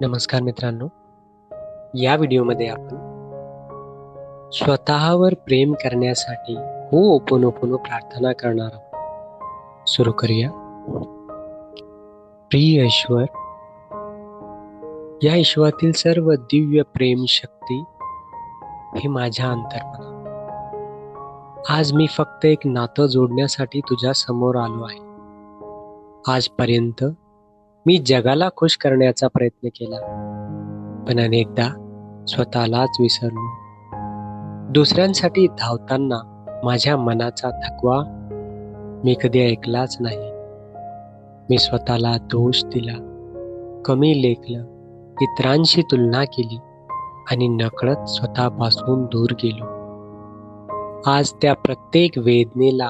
नमस्कार मित्रांनो, या व्हिडिओमध्ये आपण स्वतःवर प्रेम करण्यासाठी होओपोनोपोनो प्रार्थना करणार आहोत. सुरू करूया. प्रिय ईश्वर, या ईश्वरातील सर्व दिव्य प्रेम शक्ती हे माझ्या अंतर्मनात. आज मी फक्त एक नातं जोडण्यासाठी तुझ्या समोर आलो आहे. आजपर्यंत मी जगाला खुश करण्याचा प्रयत्न केला, पण अनेकदा स्वतःलाच विसरलो. दुसऱ्यांसाठी धावताना माझ्या मनाचा थकवा मी कधी ऐकलाच नाही. मी स्वतःला दोष दिला, कमी लेखलं, इतरांशी तुलना केली आणि नकळत स्वतःपासून दूर गेलो. आज त्या प्रत्येक वेदनेला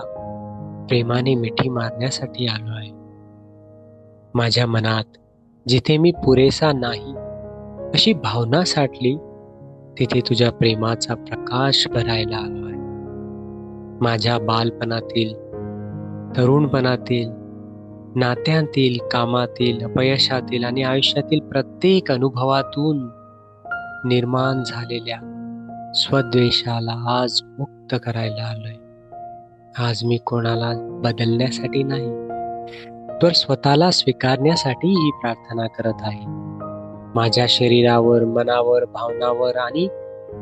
प्रेमाने मिठी मारण्यासाठी आलो आहे. माझ्या मनात जिथे मी पुरेसा नाही अशी भावना साठली, तिथे तुझ्या प्रेमाचा प्रकाश भरायला आलो आहे. माझ्या बालपणातील, तरुणपणातील, नात्यातील, कामातील, अपयशातील आणि आयुष्यातील प्रत्येक अनुभवातून निर्माण झालेल्या स्वद्वेषाला आज मुक्त करायला आलोय. आज मी कोणाला बदलण्यासाठी नाही, तर स्वतःला स्वीकारण्यासाठी ही प्रार्थना करत आहे. माझ्या शरीरावर, मनावर, भावनावर आणि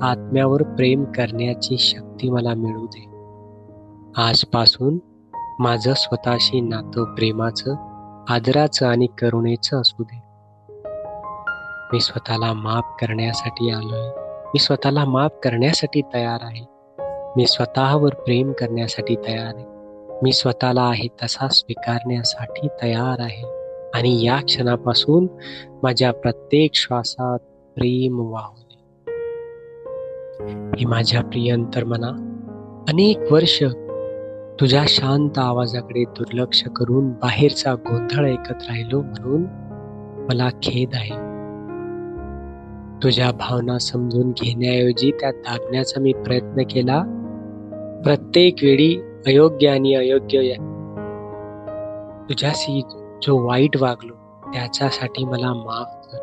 आत्म्यावर प्रेम करण्याची शक्ती मला मिळू दे. आजपासून माझं स्वतःशी नातं प्रेमाचं, आदराचं आणि करुणेचं असू दे. मी स्वतःला माफ करण्यासाठी आलोय. मी स्वतःला माफ करण्यासाठी तयार आहे. मी स्वतःवर प्रेम करण्यासाठी तयार आहे. मी स्वतःला आहे तसा स्वीकारण्यासाठी तयार आहे. आणि या क्षणापासून माझ्या प्रत्येक श्वासात प्रेम वाहू दे. हे माझ्या प्रिय अंतर्मना, अनेक वर्ष तुझ्या शांत आवाजाकडे दुर्लक्ष करून बाहेरचा गोंधळ ऐकत राहिलो, म्हणून मला खेद आहे. तुझ्या भावना समजून घेण्याऐवजी त्या दाबण्याचा मी प्रयत्न केला. प्रत्येक वेळी अयोग्य आणि अयोग्य तुझ्याशी जो वाईट वागलो त्याच्यासाठी मला माफ कर.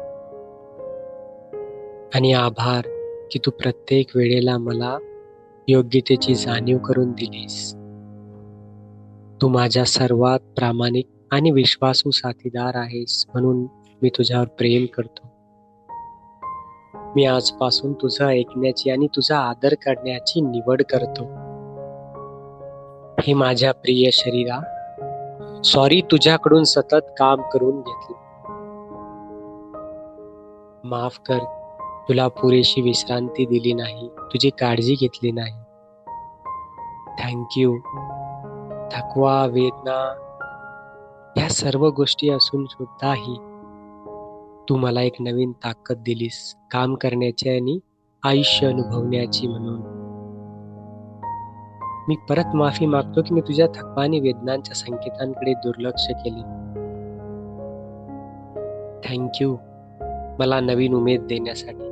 आणि आभार की तू प्रत्येक वेळेला मला योग्यतेची जाणीव करून दिलीस. तू माझ्या सर्वात प्रामाणिक आणि विश्वासू साथीदार आहेस, म्हणून मी तुझ्यावर प्रेम करतो. मी आजपासून तुझं ऐकण्याची आणि तुझा आदर करण्याची निवड करतो. हे माझ्या प्रिय शरीरा, सॉरी तुझ्याकडून सतत काम करून घेतलं. माफ कर, तुला पुरेशी विश्रांती दिली नाही, तुझी काळजी घेतली नाही. थँक्यू. थकवा, वेदना या सर्व गोष्टी असून सुद्धाही तू मला एक नवीन ताकद दिलीस, काम करण्याची आणि आयुष्य अनुभवण्याची. म्हणून मी परत माफी मागतो की मी तुझ्या थकवा आणि वेदनांच्या संकेतांकडे दुर्लक्ष केले. थँक्यू मला नवीन उमेद देण्यासाठी.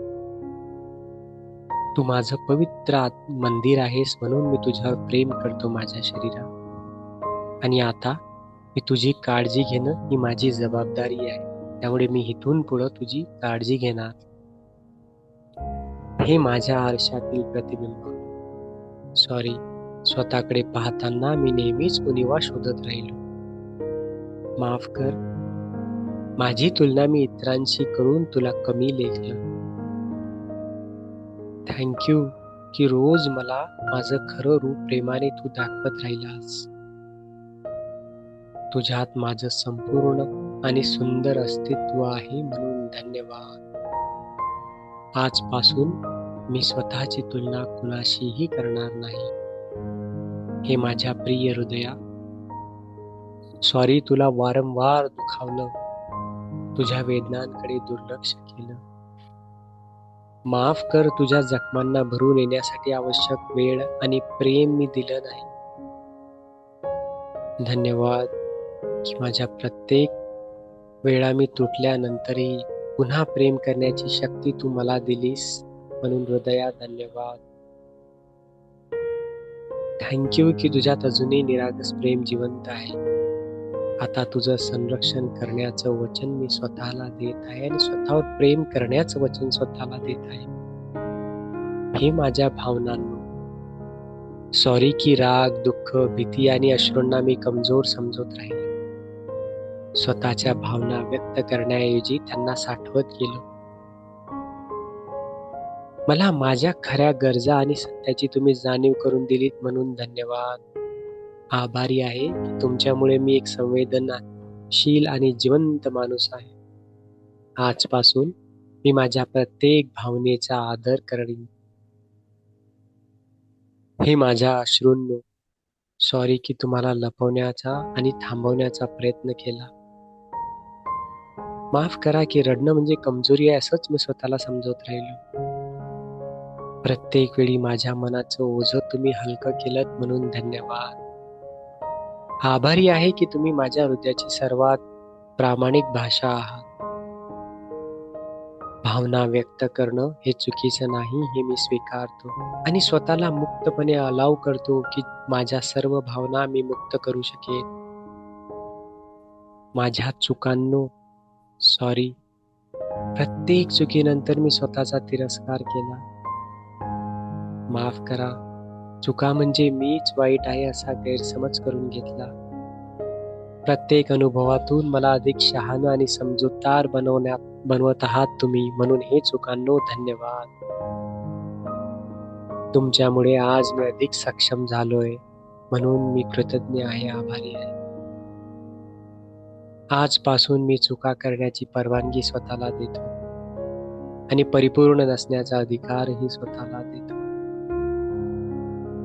तू माझं पवित्र मंदिर आहेस, म्हणून मी तुझ्यावर प्रेम करतो माझ्या शरीरा. आणि आता मी तुझी काळजी घेणं ही माझी जबाबदारी आहे, त्यामुळे मी इथून पुढं तुझी काळजी घेणार. हे माझ्या आरशातील प्रतिबिंब. सॉरी, स्वतःकडे पाहताना मी नेहमीच उणिवा शोधत राहिलो. माफ कर, माझी तुलना मी इतरांशी करून तुला कमी लेखलं. थँक्यू की रोज मला माझं खरं रूप प्रेमाने तू दाखवत राहिलास. तुझ्यात माझं संपूर्ण आणि सुंदर अस्तित्व आहे, म्हणून धन्यवाद. आजपासून मी स्वतःची तुलना कुणाशीही करणार नाही. हे माझ्या प्रिय हृदया, सॉरी तुला वारंवार दुखावलं, तुझ्या वेदनांकडे दुर्लक्ष केलं. माफ कर, तुझ्या जखमांना भरून येण्यासाठी आवश्यक वेळ आणि प्रेम मी दिलं नाही. धन्यवाद की माझ्या प्रत्येक वेळा मी तुटल्यानंतरही पुन्हा प्रेम करण्याची शक्ती तू मला दिलीस, म्हणून हृदया धन्यवाद. थँक्यू की तुझ्यात अजूनही निरागस प्रेम जिवंत आहे. आता तुझं संरक्षण करण्याचं वचन मी स्वतःला देत आहे आणि स्वतःवर प्रेम करण्याचं वचन स्वतःला देत आहे. हे माझ्या भावनांनो, सॉरी की राग, दुःख, भीती आणि अश्रूंना मी कमजोर समजत राहिले. स्वतःच्या भावना व्यक्त करण्याऐवजी त्यांना साठवत गेलो. मला माझ्या खऱ्या गरजा आणि सत्याची तुम्ही जाणीव करून दिलीत म्हणून धन्यवाद. आभारी आहे की तुमच्यामुळे मी एक संवेदनशील आणि जिवंत माणूस आहे. आजपासून मी माझ्या प्रत्येक भावनेचा आदर करीन. हे माझ्या अश्रूंनो, सॉरी की तुम्हाला लपवण्याचा आणि थांबवण्याचा प्रयत्न केला. माफ करा की रडणं म्हणजे कमजोरी आहे असंच मी स्वतःला समजवत राहिलो. प्रत्येक वेळी माझ्या मनाचं ओझं तुम्ही हलकं केलंत म्हणून धन्यवाद. आभारी आहे की तुम्ही माझ्या हृदयाची सर्वात प्रामाणिक भाषा आहात. भावना व्यक्त करणं हे चुकीचं नाही हे मी स्वीकारतो आणि स्वतःला मुक्तपणे अलाव करतो की माझ्या सर्व भावना मी मुक्त करू शकेन. माझ्या चुकांनो सॉरी. प्रत्येक चुकीनंतर मी स्वतःचा तिरस्कार केला. माफ करा. चुका म्हणजे मीच वाईट आहे असा गैरसमज करून घेतला. प्रत्येक अनुभवातून मला अधिक शहाणं आणि समजूतदार बनवत आहात तुम्ही, म्हणून हे चुकांनो धन्यवाद. तुमच्यामुळे आज मी अधिक सक्षम झालोय म्हणून मी कृतज्ञ आहे, आभारी आहे. आजपासून मी चुका करण्याची परवानगी स्वतःला देतो आणि परिपूर्ण नसण्याचा अधिकारही स्वतःला देतो.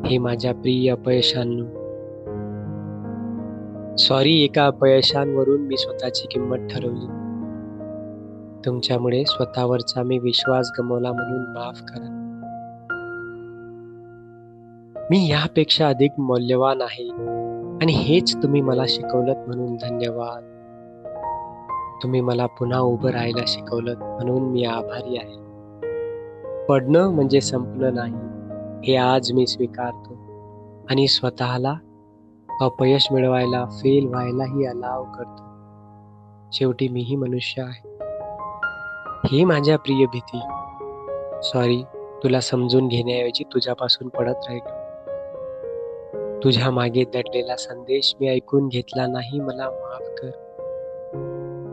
हे माझ्या प्रिय अपयशांनो, सॉरी. एका अपयशांवरून मी स्वतःची किंमत ठरवली. तुमच्यामुळे स्वतःवरचा मी विश्वास गमावला म्हणून माफ करा. मी यापेक्षा अधिक मौल्यवान आहे आणि हेच तुम्ही मला शिकवलत म्हणून धन्यवाद. तुम्ही मला पुन्हा उभं राहायला शिकवलत म्हणून मी आभारी आहे. पडणं म्हणजे संपलं नाही हे आज मी स्वीकारतो आणि स्वतःला अपयश मिळवायला, फेल व्हायलाही अलाव करतो. शेवटी मीही मनुष्य आहे. ही माझ्या प्रिय भीती, सॉरी. तुला समजून घेण्याऐवजी तुझ्यापासून पडत राहिलो. तुझ्या मागे दडलेला संदेश मी ऐकून घेतला नाही. मला माफ कर.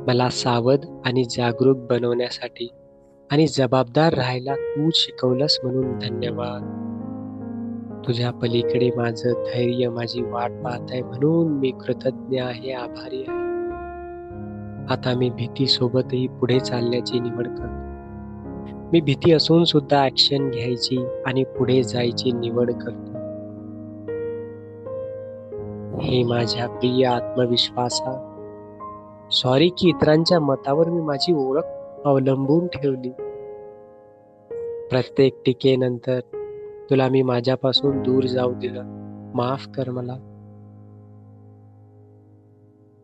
मला सावध आणि जागरूक बनवण्यासाठी आणि जबाबदार राहायला तू शिकवलंस म्हणून धन्यवाद. तुझ्या पलीकडे माझं धैर्य माझी वाट पाहत आहे म्हणून मी कृतज्ञ आहे, आभारी आहे. आता मी भीती सोबतही पुढे चालण्याची निवड करतो. मी भीती असून सुद्धा ऍक्शन घ्यायची आणि पुढे जायची निवड करतो. हे माझ्या प्रिय आत्मविश्वासा, सॉरी की इतरांच्या मतावर मी माझी ओळख अवलंबून ठेवली. प्रत्येक टीकेनंतर तुला मी माझ्यापासून दूर जाऊ दिलं. माफ कर मला.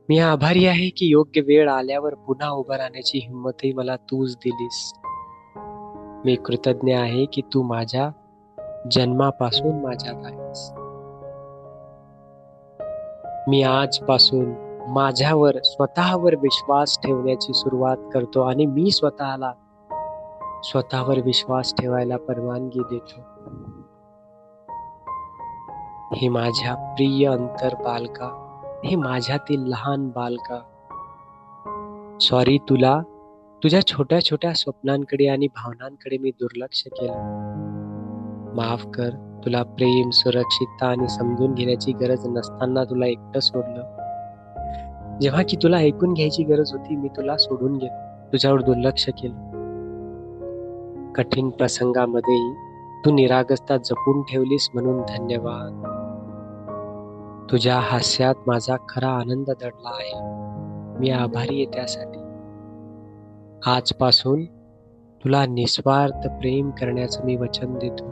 मी आभारी आहे की योग्य वेळ आल्यावर पुन्हा उभं राहण्याची हिंमतही मला तूच दिलीस. मी कृतज्ञ आहे की तू माझ्या जन्मापासून माझ्यात आहेस. मी आजपासून माझ्यावर स्वतःवर विश्वास ठेवण्याची सुरुवात करतो आणि मी स्वतःवर विश्वास ठेवायला परवानगी देतो. हे माझ्या प्रिय अंतर बालका, हे माझ्यातील लहान बालका, सॉरी. तुझ्या छोट्या छोट्या स्वप्नांकडे आणि भावनांकडे मी दुर्लक्ष केलं. माफ कर. तुला प्रेम, सुरक्षितता आणि समजून घेण्याची गरज नसताना तुला एकटं सोडलं. जेव्हा की तुला ऐकून घ्यायची गरज होती मी तुला सोडून गेलो. तुझ्यावर दुर्लक्ष केलं. कठीण प्रसंगामध्येही तू निरागसता जपून ठेवलीस म्हणून धन्यवाद. तुझ्या हास्यात माझा खरा आनंद दडला आहे. मी आभारी आहे त्यासाठी. आजपासून तुला निस्वार्थ प्रेम करण्याचं मी वचन देतो.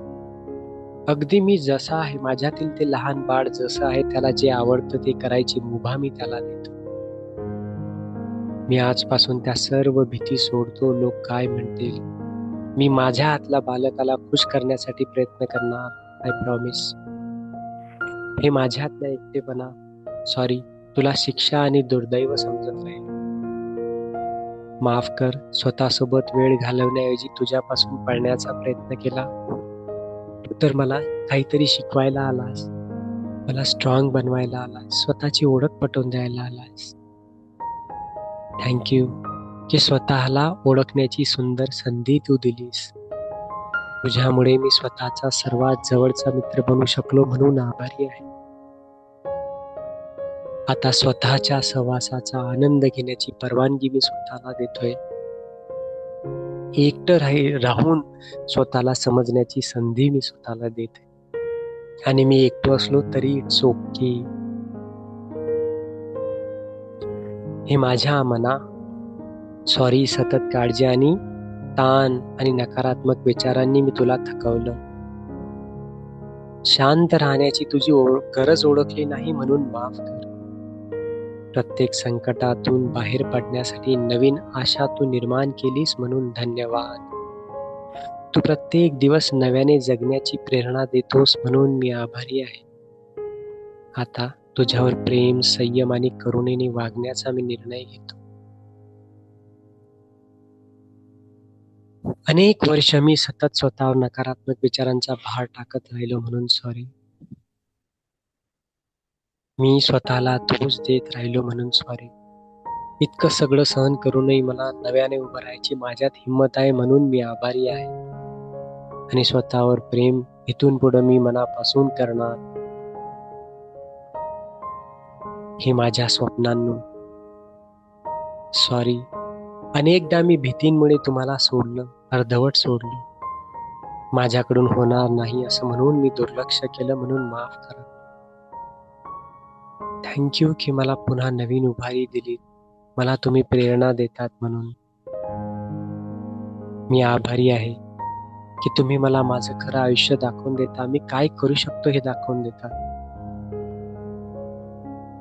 अगदी मी जसा आहे, माझ्यातील ते लहान बाळ जसं आहे, त्याला जे आवडतं ते करायची मुभा मी त्याला देतो. मी आजपासून त्या सर्व भीती सोडतो. लोक काय म्हणतील. मी माझ्या आतल्या बालकाला खुश करण्यासाठी प्रयत्न करणार. I promise. हे माझ्यातला एकटेपणा, सॉरी. तुला शिक्षा आणि दुर्दैव समजत राहील. माफ कर, स्वतःसोबत वेळ घालवण्याऐवजी तुझ्यापासून पळण्याचा प्रयत्न केला. तू तर मला काहीतरी शिकवायला आलास, मला स्ट्रॉंग बनवायला आलास, स्वतःची ओळख पटवून द्यायला आलास. थँक्यू की स्वतःला ओळखण्याची सुंदर संधी तू दिलीस. तुझ्यामुळे मी स्वतःचा सर्वात जवळचा मित्र बनू शकलो म्हणून आभारी आहे. आता स्वतःच्या सहवासाचा आनंद घेण्याची परवानगी मी स्वतःला देतोय. एकटं राहून स्वतःला समजण्याची संधी मी स्वतःला देते. आणि मी एकटो असलो तरी इट्स ओके. हे माझ्या मना, सॉरी. सतत काळजी आणि ताण आणि नकारात्मक विचारांनी मी तुला थकवलं. शांत राहण्याची तुझी गरज ओळखली नाही म्हणून माफ कर. प्रत्येक संकटातून बाहेर पडण्यासाठी नवीन आशा तू निर्माण केलीस म्हणून धन्यवाद. तू प्रत्येक दिवस नव्याने जगण्याची प्रेरणा देतोस म्हणून मी आभारी आहे. आता तुझ्यावर प्रेम, संयम आणि करुणेने वागण्याचा मी निर्णय घेतो. अनेक वर्ष मी सतत स्वतःवर नकारात्मक विचारांचा भार टाकत राहिलो म्हणून सॉरी. मी स्वतःला दोष देत राहिलो म्हणून सॉरी. इतकं सगळं सहन करूनही मला नव्याने उभं राहायची माझ्यात हिंमत आहे म्हणून मी आभारी आहे. आणि स्वतःवर प्रेम इथून पुढे मी मनापासून करणार. हे माझ्या स्वप्नांनो सॉरी. अनेकदा मी भीतींमुळे तुम्हाला सोडलं, अर्धवट सोडलं. माझ्याकडून होणार नाही असं म्हणून मी दुर्लक्ष केलं म्हणून माफ करा. थँक्यू की मला पुन्हा नवीन उभारी दिली. मला तुम्ही प्रेरणा देतात म्हणून मी आभारी आहे की तुम्ही मला माझं खरं आयुष्य दाखवून देता. मी काय करू शकतो हे दाखवून देता.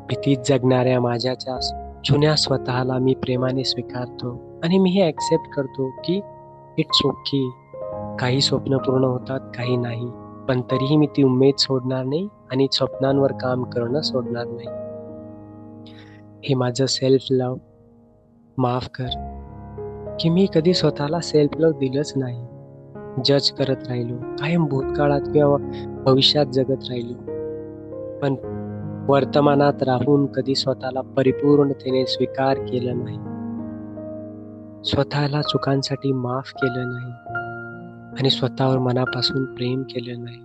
भीतीत जगणाऱ्या माझ्याच्या जुन्या स्वतःला मी प्रेमाने स्वीकारतो आणि मी हे ऍक्सेप्ट करतो की इट्स ओके. काही स्वप्न पूर्ण होतात, काही नाही, पण तरीही मी ती उमेद सोडणार नाही आणि स्वप्नांवर काम करणं सोडणार नाही. हे माझं सेल्फ लव्ह. माफ कर की मी कधी स्वतःला सेल्फ लव्ह दिलंच नाही. जज करत राहिलो, कायम भूतकाळात किंवा भविष्यात जगत राहिलो, पण वर्तमानात राहून कधी स्वतःला परिपूर्णतेने स्वीकार केलं नाही. स्वतःला चुकांसाठी माफ केलं नाही आणि स्वतःवर मनापासून प्रेम केलं नाही.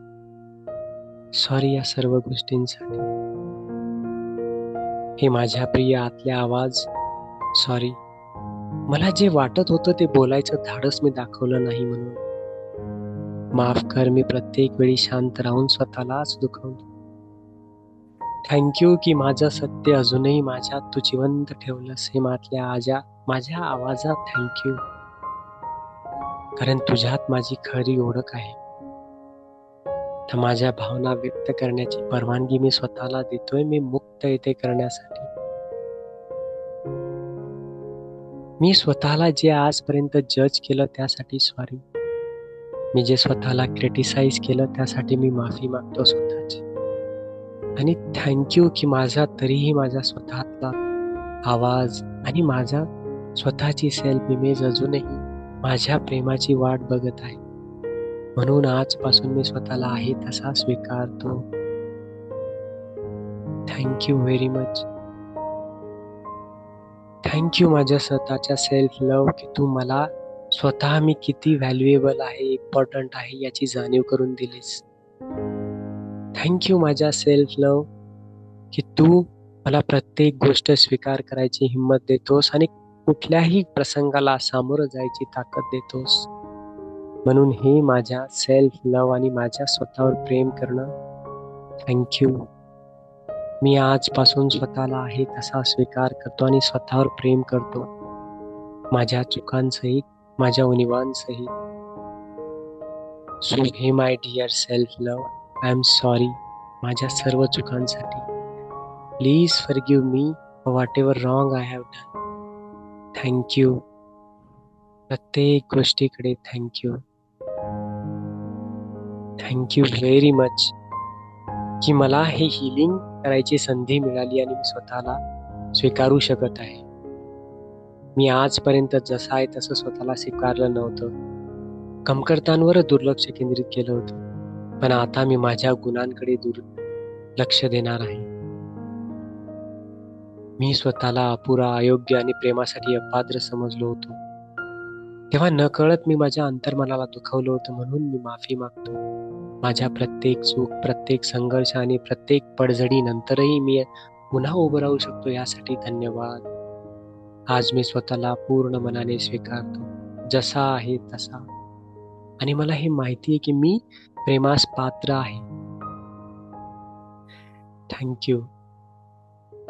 सॉरी या सर्व गोष्टींसाठी. हे माझ्या प्रिय आतल्या आवाज, सॉरी. मला जे वाटत होतं ते बोलायचं धाडस मी दाखवलं नाही म्हणून माफ कर. मी प्रत्येक वेळी शांत राहून स्वतःलाच दुखवलं. थँक्यू की माझं सत्य अजूनही माझ्यात तू जिवंत ठेवलंस. हे माझ्या आवाजात थँक्यू, कारण तुझ्यात माझी खरी ओळख आहे. तर माझ्या भावना व्यक्त करण्याची परवानगी मी स्वतःला देतोय. मी मुक्त येते करण्यासाठी. मी स्वतःला जे आजपर्यंत जज केलं त्यासाठी सॉरी. मी जे स्वतःला क्रिटिसाइज केलं त्यासाठी मी माफी मागतो स्वतःची. आणि थँक्यू की तरीही माझा स्वतःतला आवाज आणि माझा स्वतःची सेल्फ इमेज अजूनही माझ्या प्रेमाची वाट बघत आहे. म्हणून आजपासून मी स्वतःला आहे तसा स्वीकारतो. Thank you very much. थँक्यू माझ्या स्वतःच्या सेल्फ लव्ह की तू मला स्वतः मी किती व्हॅल्युएबल आहे, इम्पॉर्टंट आहे याची जाणीव करून दिलीस. थँक्यू माझ्या सेल्फ लव्ह की तू मला प्रत्येक गोष्ट स्वीकार करायची हिंमत देतोस आणि कुठल्याही प्रसंगाला सामोरं जायची ताकद देतोस. म्हणून हे माझ्या सेल्फ लव्ह आणि माझ्या स्वतःवर प्रेम करणं थँक्यू. मी आजपासून स्वतःला आहे तसा स्वीकार करतो आणि स्वतःवर प्रेम करतो, माझ्या चुकांसहित, माझ्या उणिवांसहित. So hey my dear self love, I am sorry माझ्या सर्व चुकांसाठी. Please forgive me for whatever wrong I have done. Thank you. प्रत्येक गोष्टीकडे थँक्यू. Thank you very much. की मला हे हीलिंग करायची संधी मिळाली आणि मी स्वतःला स्वीकारू शकत आहे. मी आजपर्यंत जसा आहे तसं स्वतःला स्वीकारलं नव्हतं. कमतरतांवर दुर्लक्ष केंद्रित केलं होतं. पण आता मी माझ्या गुणांकडे लक्ष देणार आहे. मी स्वतःला अपुरा, अयोग्य आणि प्रेमासाठी अपात्र समजलो होतो. तेव्हा नकळत मी माझ्या अंतर्मनाला दुखावलं होतं, म्हणून मी माफी मागतो. माझ्या प्रत्येक चूक, प्रत्येक संघर्ष आणि प्रत्येक पडझडीनंतरही मी पुन्हा उभं राहू शकतो, यासाठी धन्यवाद. आज मी स्वतःला पूर्ण मनाने स्वीकारतो, जसा आहे तसा. आणि मला हे माहिती आहे की मी प्रेमास पात्र आहे. Thank you.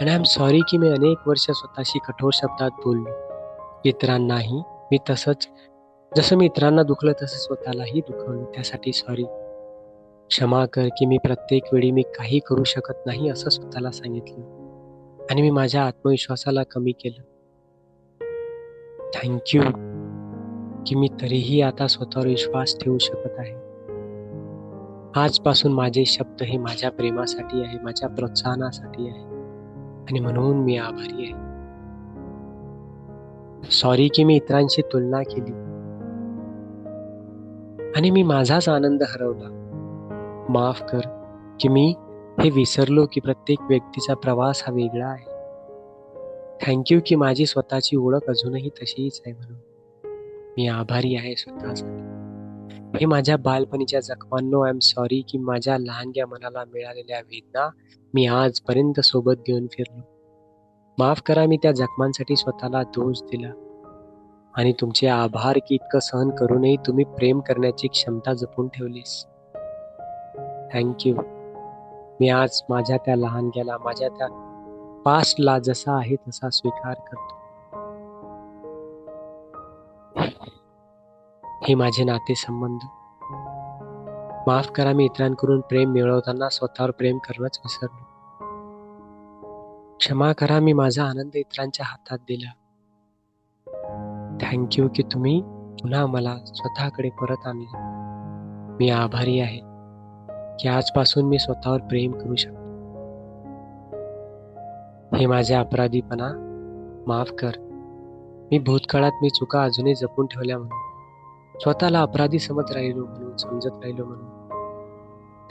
आणि आय एम सॉरी की मी अनेक वर्ष स्वतःशी कठोर शब्दात बोललो. इतरांनाही मी तसंच, जसं मी इतरांना दुखलं तसं स्वतःलाही दुखवलं. त्यासाठी सॉरी. क्षमा कर की मी प्रत्येक वेळी मी काही करू शकत नाही असं स्वतःला सांगितलं आणि मी माझ्या आत्मविश्वासाला कमी केलं. थँक यू की मी तरीही आता स्वतःवर विश्वास ठेवू शकत आहे. आजपासून माझे शब्द हे माझ्या प्रेमासाठी आहे, माझ्या प्रोत्साहनासाठी आहे आणि म्हणून मी आभारी आहे. सॉरी की मी इतरांशी तुलना केली आणि मी माझाच आनंद हरवला. माफ कर की मी हे विसरलो की प्रत्येक व्यक्तीचा प्रवास हा वेगळा आहे. थँक यू की माझी स्वतःची ओळख अजूनही तशीच आहे, म्हणून मी आभारी आहे स्वतःसाठी. हे माझ्या बालपणीच्या जखमांनो, आय एम सॉरी की माझ्या लहानग्या मनाला मिळालेल्या वेदना मी आजपर्यंत सोबत घेऊन फिरलो. माफ करा, मी त्या जखमांसाठी स्वतःला दोष दिला. आणि तुमचे आभार की इतकं सहन करूनही तुम्ही प्रेम करण्याची क्षमता जपून ठेवलीस. Thank you. मी आज माझ्या त्या लहानग्याला, माझ्या त्या पास्टला जसा आहे तसा स्वीकार करतो. हे माझे नातेसंबंध. माफ करा, मी इतरांकडून प्रेम मिळवताना स्वतःवर प्रेम करणंच विसरलो. क्षमा करा, मी माझा आनंद इतरांच्या हातात दिला. थँक यू की तुम्ही पुन्हा मला स्वतःकडे परत आणले. मी आभारी आहे की आजपासून मी स्वतःवर प्रेम करू शकतो. हे माझ्या अपराधीपणा माफ कर. मी भूतकाळात मी चुका अजूनही जपून ठेवल्या म्हणून, स्वतःला अपराधी समजत राहिलो म्हणून.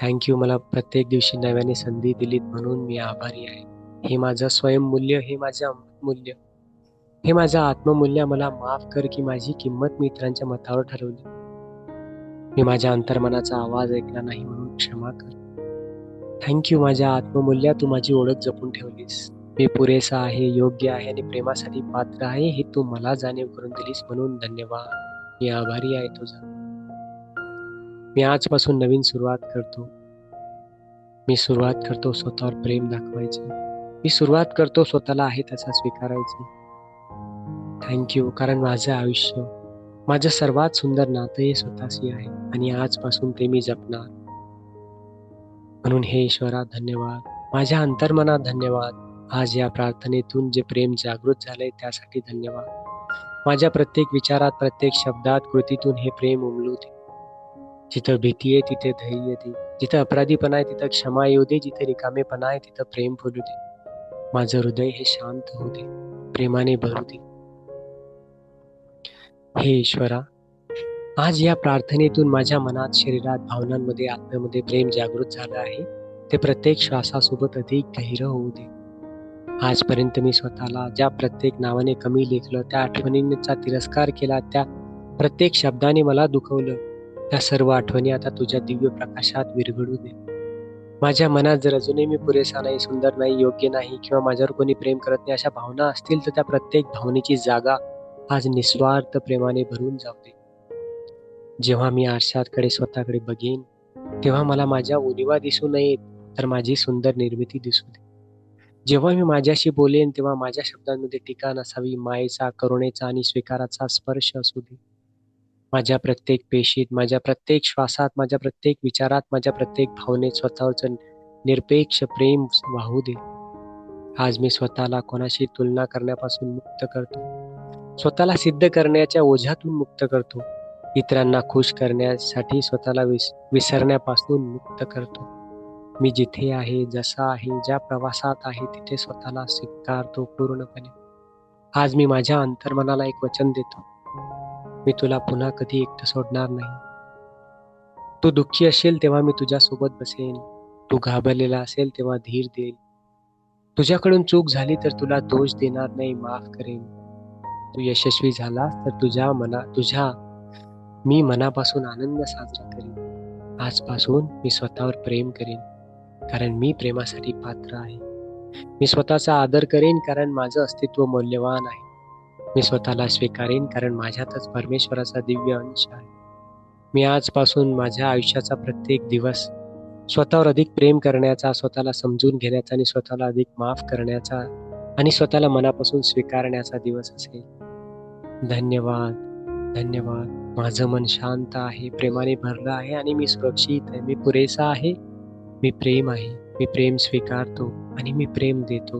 थँक यू, मला प्रत्येक दिवशी नव्याने संधी दिलीत म्हणून मी आभारी आहे. हे माझं स्वयंमूल्य, हे माझं अमूल्य, हे माझं आत्ममूल्य. मला माफ कर की माझी किंमत मी इतरांच्या मतावर ठरवली. मी माझ्या अंतर्मनाचा आवाज ऐकला नाही म्हणून क्षमा कर. थँक यू माझ्या आत्ममूल्या, तू माझी ओळख जपून ठेवलीस. मी पुरेसा आहे, योग्य आहे आणि प्रेमासाठी पात्र आहे हे तू मला जाणीव करून दिलीस म्हणून धन्यवाद. मी आभारी आहे तुझा. मी आजपासून नवीन सुरुवात करतो. मी सुरुवात करतो स्वतःवर प्रेम दाखवायची. मी सुरुवात करतो स्वतःला आहे तसा स्वीकारायची. थँक यू, कारण माझं आयुष्य, माझं सर्वात सुंदर नातं हे स्वतःशी आहे आणि आजपासून ते मी जपणार. म्हणून हे ईश्वरा धन्यवाद. माझ्या अंतर्मनात धन्यवाद. आज या प्रार्थनेतून जे प्रेम जागृत झालंय त्यासाठी धन्यवाद. माझ्या प्रत्येक विचारात, प्रत्येक शब्दात, कृतीतून हे प्रेम उमलू दे. जिथं भीती आहे तिथे धैर्य दे. जिथं अपराधीपणा आहे तिथं क्षमा येऊ दे. जिथे रिकामेपणा आहे तिथं प्रेम फुलू दे. माझं हृदय हे शांत होऊ दे, प्रेमाने भरू दे. हे ईश्वरा, आज या प्रार्थनेतून माझ्या मनात, शरीरात, भावनांमध्ये, आत्म्यामध्ये प्रेम जागृत झालं आहे. ते प्रत्येक श्वासासोबत अधिक गहिरं होऊ दे. आजपर्यंत मी स्वतःला ज्या प्रत्येक नावाने कमी लेखलं, त्या आठवणींचा तिरस्कार केला, त्या प्रत्येक शब्दाने मला दुखवलं, त्या सर्व आठवणी आता तुझ्या दिव्य प्रकाशात विरघळू दे. माझ्या मनात जर अजूनही मी पुरेसा नाही, सुंदर नाही, योग्य नाही किंवा माझ्यावर कोणी प्रेम करत नाही अशा भावना असतील, तर त्या प्रत्येक भावनेची जागा आज निस्वार्थ प्रेमाने भरून जाऊ दे. जेव्हा मी आरशाकडे स्वतःकडे बघेन, तेव्हा मला माझ्या उणिवा दिसू नयेत, तर माझी सुंदर निर्मिती दिसू दे. जेव्हा मी माझ्याशी बोलेन, तेव्हा माझ्या शब्दांमध्ये टीका नसावी, मायेचा, करुणेचा आणि स्वीकाराचा स्पर्श असू दे. माझ्या प्रत्येक पेशीत, माझ्या प्रत्येक श्वासात, माझ्या प्रत्येक विचारात, माझ्या प्रत्येक भावनेत स्वतःवरचं निरपेक्ष प्रेम वाहू दे. आज मी स्वतःला कोणाशी तुलना करण्यापासून मुक्त करतो. स्वतःला सिद्ध करण्याच्या ओझ्यातून मुक्त करतो. इतरांना खुश करण्यासाठी स्वतःला विसरण्यापासून मुक्त करतो. मी जिथे आहे, जसा आहे, ज्या प्रवासात आहे तिथे स्वतःला स्वीकारतो पूर्णपणे. आज मी माझ्या अंतर्मनाला एक वचन देतो. मी तुला पुन्हा कधी एकटं सोडणार नाही. तू दुःखी असेल तेव्हा मी तुझ्यासोबत बसेन. तू घाबरलेला असेल तेव्हा धीर देईल. तुझ्याकडून चूक झाली तर तुला दोष देणार नाही, माफ करेन. तू यशस्वी झालास तर तुझ्या मी मनापासून आनंद साजरा करीन. आजपासून मी स्वतःवर प्रेम करेन, कारण मी प्रेमासाठी पात्र आहे. मी स्वतःचा आदर करेन, कारण माझं अस्तित्व मौल्यवान आहे. मी स्वतःला स्वीकारेन, कारण माझ्यातच परमेश्वराचा दिव्य अंश आहे. मी आजपासून माझ्या आयुष्याचा प्रत्येक दिवस स्वतःवर अधिक प्रेम करण्याचा, स्वतःला समजून घेण्याचा आणि स्वतःला अधिक माफ करण्याचा आणि स्वतःला मनापासून स्वीकारण्याचा दिवस असेल. धन्यवाद, धन्यवाद. माझं मन शांत आहे, प्रेमाने भरलं आहे आणि मी सुरक्षित आहे. मी पुरेसा आहे, मी प्रेम आहे. मी प्रेम स्वीकारतो आणि मी प्रेम देतो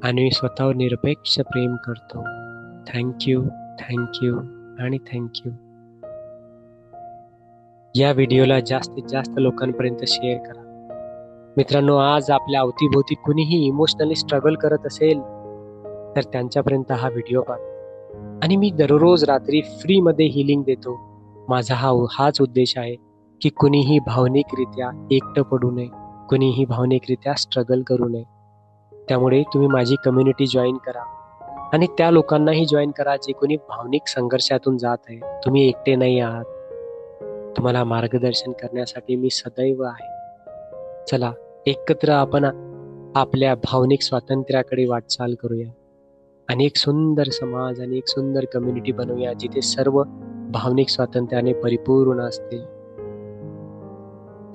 आणि मी स्वतःवर निरपेक्ष प्रेम करतो. थँक्यू, थँक्यू आणि थँक्यू. या व्हिडिओला जास्तीत जास्त लोकांपर्यंत शेअर करा. मित्रांनो, आज आपल्या अवतीभोवती कुणीही इमोशनली स्ट्रगल करत असेल तर त्यांच्यापर्यंत हा व्हिडिओ पाठवा. आणि मी दररोज रात्री फ्रीमध्ये हिलिंग देतो. माझा हाच उद्देश आहे की कुणीही भावनिकरित्या एकटं पडू नये, कुणीही भावनिकरित्या स्ट्रगल करू नये. त्यामुळे तुम्ही माझी कम्युनिटी जॉईन करा आणि त्या लोकांनाही जॉईन करा जे कोणी भावनिक संघर्षातून जात आहे. तुम्ही एकटे नाही आहात. तुम्हाला मार्गदर्शन करण्यासाठी मी सदैव आहे. चला, एकत्र आपण आपल्या भावनिक स्वातंत्र्याकडे वाटचाल करूया आणि एक सुंदर समाज आणि एक सुंदर कम्युनिटी बनवूया जिथे सर्व भावनिक स्वातंत्र्याने परिपूर्ण असतील.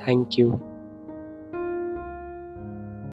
थँक्यू.